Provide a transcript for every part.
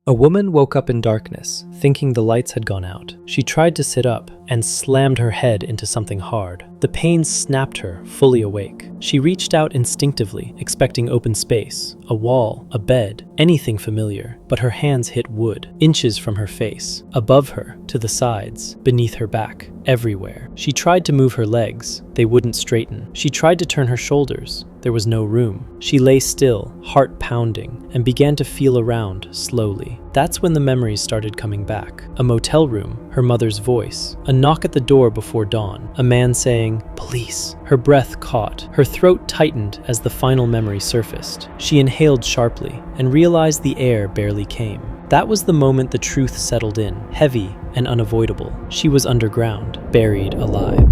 A woman woke up in darkness, thinking the lights had gone out. She tried to sit up and slammed her head into something hard. The pain snapped her, fully awake. She reached out instinctively, expecting open space, a wall, a bed, anything familiar, but her hands hit wood, inches from her face, above her, to the sides, beneath her back, everywhere. She tried to move her legs. They wouldn't straighten. She tried to turn her shoulders. There was no room. She lay still, heart pounding, and began to feel around, slowly. That's when the memories started coming back. A motel room, her mother's voice, a knock at the door before dawn, a man saying, "Police." Her breath caught. Her throat tightened as the final memory surfaced. She inhaled sharply and realized the air barely came. That was the moment the truth settled in, heavy and unavoidable. She was underground, buried alive.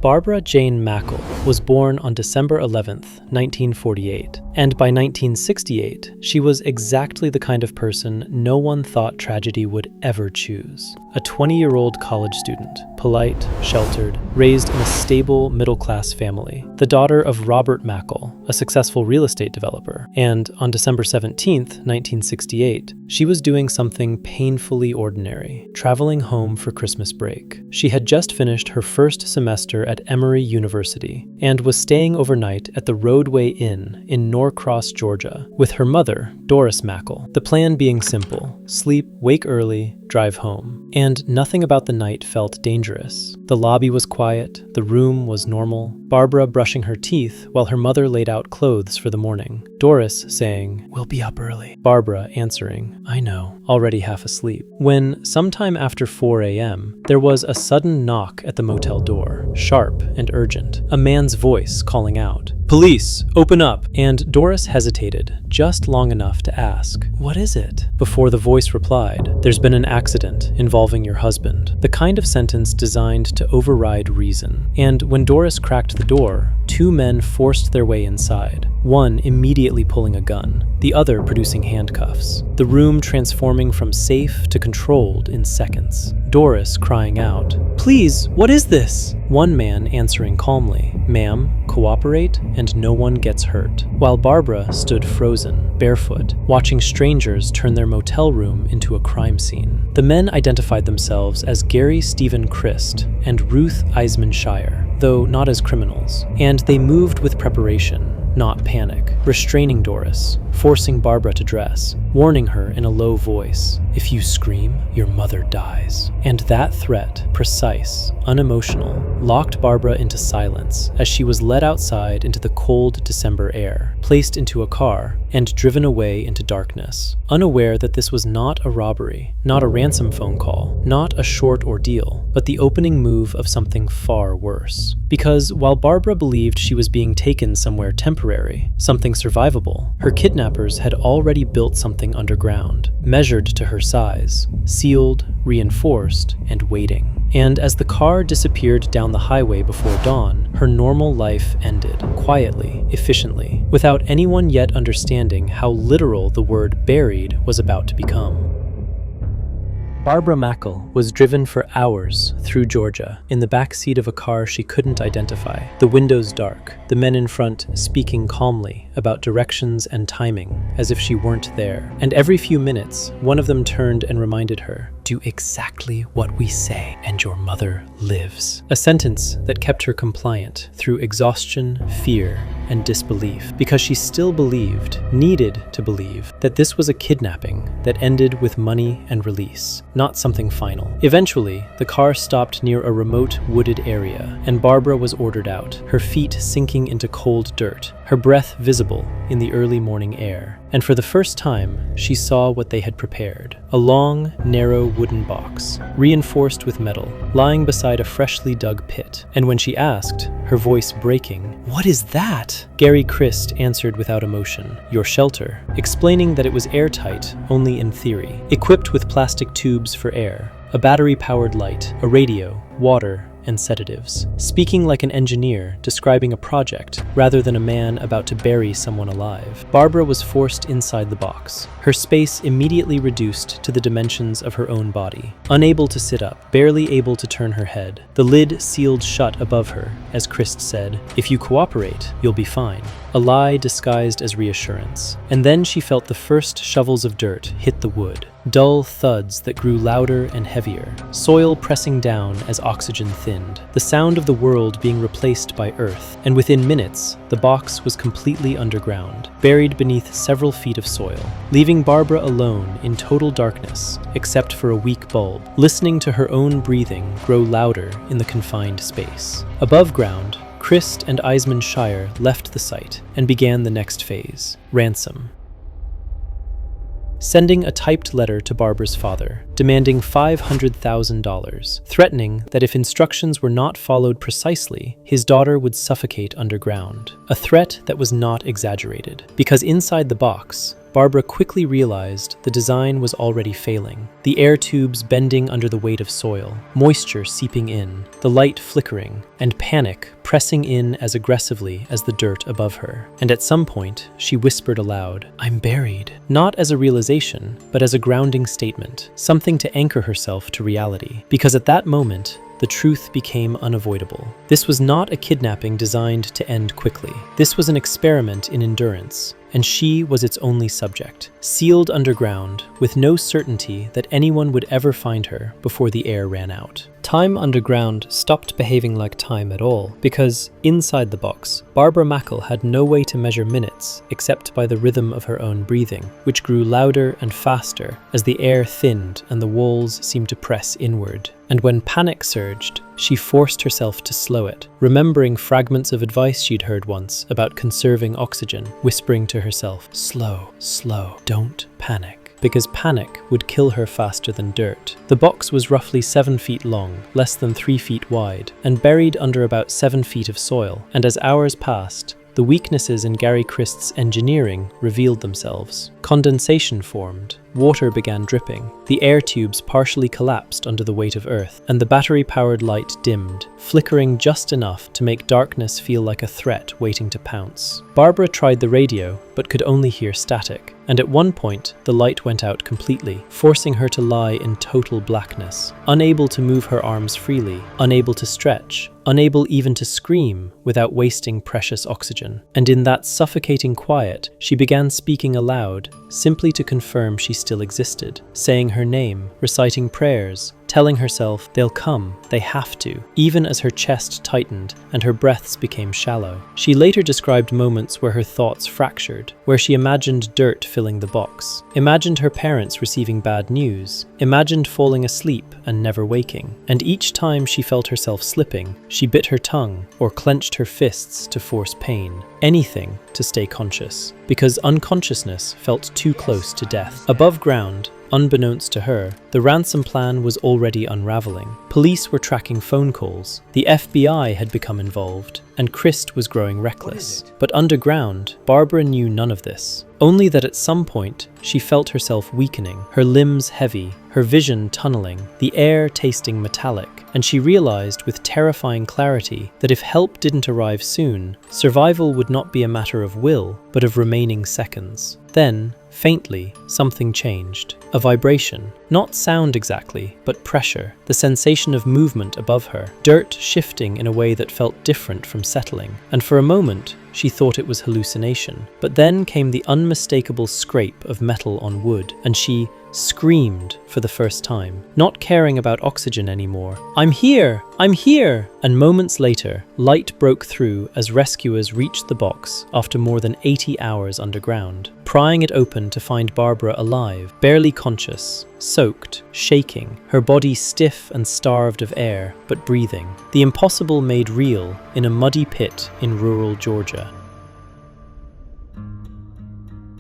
Barbara Jane Mackle was born on December 11th, 1948, and by 1968, she was exactly the kind of person no one thought tragedy would ever choose. A 20-year-old college student, polite, sheltered, raised in a stable, middle-class family, the daughter of Robert Mackle, a successful real estate developer, and on December 17th, 1968, she was doing something painfully ordinary, traveling home for Christmas break. She had just finished her first semester at Emory University and was staying overnight at the Roadway Inn in Norcross, Georgia, with her mother, Doris Mackle. The plan being simple: sleep, wake early, drive home. And nothing about the night felt dangerous. The lobby was quiet, the room was normal, Barbara brushing her teeth while her mother laid out clothes for the morning. Doris saying, "We'll be up early." Barbara answering, "I know," already half asleep. When, sometime after 4 a.m., there was a sudden knock at the motel door, sharp and urgent, a man's voice calling out, "Police, open up!" And Doris hesitated, just long enough to ask, "What is it?" Before the voice replied, "There's been an accident involving your husband." The kind of sentence designed to override reason. And when Doris cracked the door, two men forced their way inside, one immediately pulling a gun, the other producing handcuffs, the room transforming from safe to controlled in seconds. Doris crying out, "Please, what is this?" One man answering calmly, "Ma'am, cooperate and no one gets hurt," while Barbara stood frozen, barefoot, watching strangers turn their motel room into a crime scene. The men identified themselves as Gary Stephen Christ and Ruth Eisman Shire, though not as criminals, and they moved with preparation, not panic, restraining Doris, forcing Barbara to dress, warning her in a low voice, "If you scream, your mother dies." And that threat, precise, unemotional, locked Barbara into silence as she was led outside into the cold December air, placed into a car, and driven away into darkness, unaware that this was not a robbery, not a ransom phone call, not a short ordeal, but the opening move of something far worse. Because while Barbara believed she was being taken somewhere temporary, something survivable, her kidnappers had already built something underground, measured to her size, sealed, reinforced, and waiting. And as the car disappeared down the highway before dawn, her normal life ended, quietly, efficiently, without anyone yet understanding how literal the word buried was about to become. Barbara Mackle was driven for hours through Georgia in the back seat of a car she couldn't identify, the windows dark, the men in front speaking calmly about directions and timing as if she weren't there. And every few minutes, one of them turned and reminded her, "Do exactly what we say and your mother lives." A sentence that kept her compliant through exhaustion, fear, and disbelief, because she still believed, needed to believe, that this was a kidnapping that ended with money and release, not something final. Eventually, the car stopped near a remote wooded area, and Barbara was ordered out, her feet sinking into cold dirt, her breath visible in the early morning air. And for the first time, she saw what they had prepared. A long, narrow wooden box, reinforced with metal, lying beside a freshly dug pit. And when she asked, her voice breaking, "What is that?" Gary Christ answered without emotion, "Your shelter," explaining that it was airtight only in theory, equipped with plastic tubes for air, a battery-powered light, a radio, water, and sedatives, speaking like an engineer describing a project rather than a man about to bury someone alive. Barbara was forced inside the box, her space immediately reduced to the dimensions of her own body. Unable to sit up, barely able to turn her head, the lid sealed shut above her as Christ said, "If you cooperate, you'll be fine." a lie disguised as reassurance. And then she felt the first shovels of dirt hit the wood. Dull thuds that grew louder and heavier, soil pressing down as oxygen thinned, the sound of the world being replaced by earth, and within minutes, the box was completely underground, buried beneath several feet of soil, leaving Barbara alone in total darkness, except for a weak bulb, listening to her own breathing grow louder in the confined space. Above ground, Christ and Eisman Shire left the site and began the next phase, ransom. Sending a typed letter to Barbara's father, demanding $500,000, threatening that if instructions were not followed precisely, his daughter would suffocate underground. A threat that was not exaggerated, because inside the box, Barbara quickly realized the design was already failing. The air tubes bending under the weight of soil, moisture seeping in, the light flickering, and panic pressing in as aggressively as the dirt above her. And at some point, she whispered aloud, "I'm buried." Not as a realization, but as a grounding statement, something to anchor herself to reality. Because at that moment, the truth became unavoidable. This was not a kidnapping designed to end quickly. This was an experiment in endurance, and she was its only subject, sealed underground with no certainty that anyone would ever find her before the air ran out. Time underground stopped behaving like time at all, because inside the box, Barbara Mackle had no way to measure minutes except by the rhythm of her own breathing, which grew louder and faster as the air thinned and the walls seemed to press inward. And when panic surged, she forced herself to slow it, remembering fragments of advice she'd heard once about conserving oxygen, whispering to herself, "Slow, slow, don't panic," because panic would kill her faster than dirt. The box was roughly 7 feet long, less than 3 feet wide, and buried under about 7 feet of soil. And as hours passed, the weaknesses in Gary Christ's engineering revealed themselves. Condensation formed, water began dripping, the air tubes partially collapsed under the weight of earth, and the battery-powered light dimmed, flickering just enough to make darkness feel like a threat waiting to pounce. Barbara tried the radio, but could only hear static, and at one point, the light went out completely, forcing her to lie in total blackness, unable to move her arms freely, unable to stretch, unable even to scream without wasting precious oxygen. And in that suffocating quiet, she began speaking aloud, simply to confirm she still existed, saying her name, reciting prayers, telling herself they'll come, they have to, even as her chest tightened and her breaths became shallow. She later described moments where her thoughts fractured, where she imagined dirt filling the box, imagined her parents receiving bad news, imagined falling asleep and never waking. And each time she felt herself slipping, she bit her tongue or clenched her fists to force pain, anything to stay conscious, because unconsciousness felt too close to death. Above ground, unbeknownst to her, the ransom plan was already unraveling. Police were tracking phone calls, the FBI had become involved, and Christ was growing reckless. But underground, Barbara knew none of this. Only that at some point, she felt herself weakening, her limbs heavy, her vision tunneling, the air tasting metallic, and she realized with terrifying clarity that if help didn't arrive soon, survival would not be a matter of will, but of remaining seconds. Then, faintly, something changed. A vibration. Not sound exactly, but pressure. The sensation of movement above her. Dirt shifting in a way that felt different from settling. And for a moment, she thought it was hallucination. But then came the unmistakable scrape of metal on wood, and she screamed for the first time, not caring about oxygen anymore. "I'm here! I'm here!" And moments later, light broke through as rescuers reached the box after more than 80 hours underground, prying it open to find Barbara alive, barely conscious, soaked, shaking, her body stiff and starved of air, but breathing. The impossible made real in a muddy pit in rural Georgia.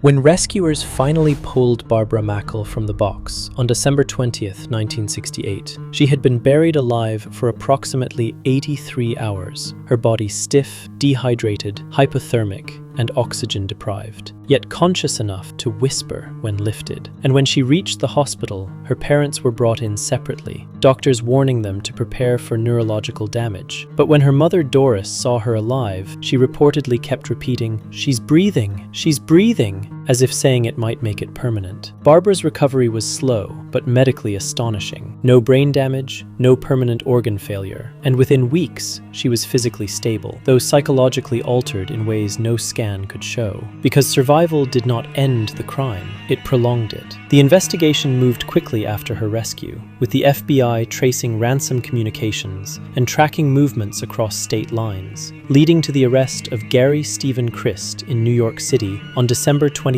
When rescuers finally pulled Barbara Mackle from the box on December 20th, 1968, she had been buried alive for approximately 83 hours, her body stiff, dehydrated, hypothermic, and oxygen deprived. yet conscious enough to whisper when lifted. And when she reached the hospital, her parents were brought in separately, doctors warning them to prepare for neurological damage. But when her mother Doris saw her alive, she reportedly kept repeating, "She's breathing, she's breathing," as if saying it might make it permanent. Barbara's recovery was slow, but medically astonishing. No brain damage, no permanent organ failure, and within weeks, she was physically stable, though psychologically altered in ways no scan could show. Because survival did not end the crime, it prolonged it. The investigation moved quickly after her rescue, with the FBI tracing ransom communications and tracking movements across state lines, leading to the arrest of Gary Stephen Christ in New York City on December 23,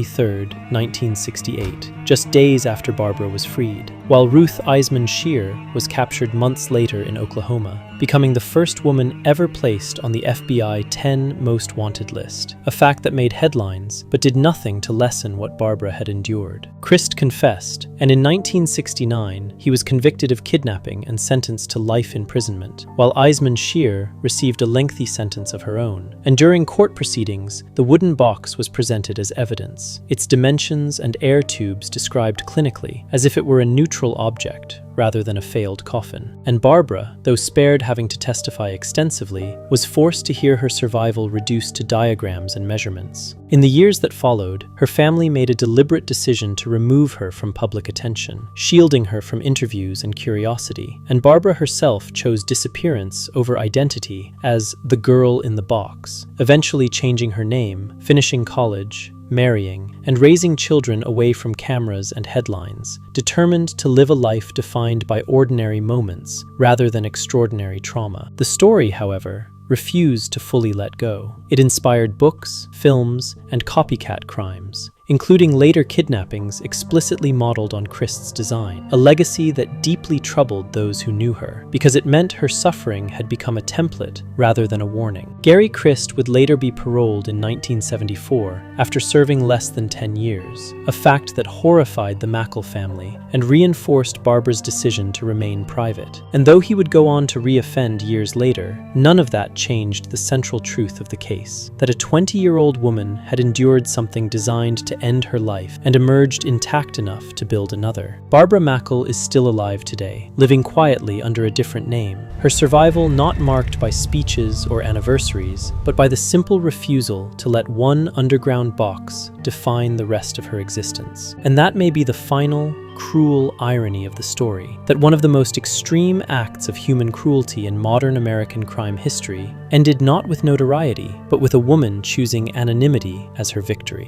1968, just days after Barbara was freed, while Ruth Eisman Scheer was captured months later in Oklahoma, becoming the first woman ever placed on the FBI 10 Most Wanted list, a fact that made headlines but did nothing to lessen what Barbara had endured. Christ confessed, and in 1969 he was convicted of kidnapping and sentenced to life imprisonment, while Eisman Scheer received a lengthy sentence of her own. And during court proceedings, the wooden box was presented as evidence, its dimensions and air tubes described clinically, as if it were a neutral object rather than a failed coffin. And Barbara, though spared having to testify extensively, was forced to hear her survival reduced to diagrams and measurements. In the years that followed, her family made a deliberate decision to remove her from public attention, shielding her from interviews and curiosity. And Barbara herself chose disappearance over identity as the girl in the box, eventually changing her name, finishing college, marrying, and raising children away from cameras and headlines, determined to live a life defined by ordinary moments rather than extraordinary trauma. The story, however, refused to fully let go. It inspired books, films, and copycat crimes, including later kidnappings explicitly modeled on Christ's design, a legacy that deeply troubled those who knew her, because it meant her suffering had become a template rather than a warning. Gary Christ would later be paroled in 1974 after serving less than 10 years, a fact that horrified the Mackle family and reinforced Barbara's decision to remain private. And though he would go on to re-offend years later, none of that changed the central truth of the case, that a 20-year-old woman had endured something designed to end her life and emerged intact enough to build another. Barbara Mackle is still alive today, living quietly under a different name, her survival not marked by speeches or anniversaries, but by the simple refusal to let one underground box define the rest of her existence. And that may be the final, cruel irony of the story, that one of the most extreme acts of human cruelty in modern American crime history ended not with notoriety, but with a woman choosing anonymity as her victory.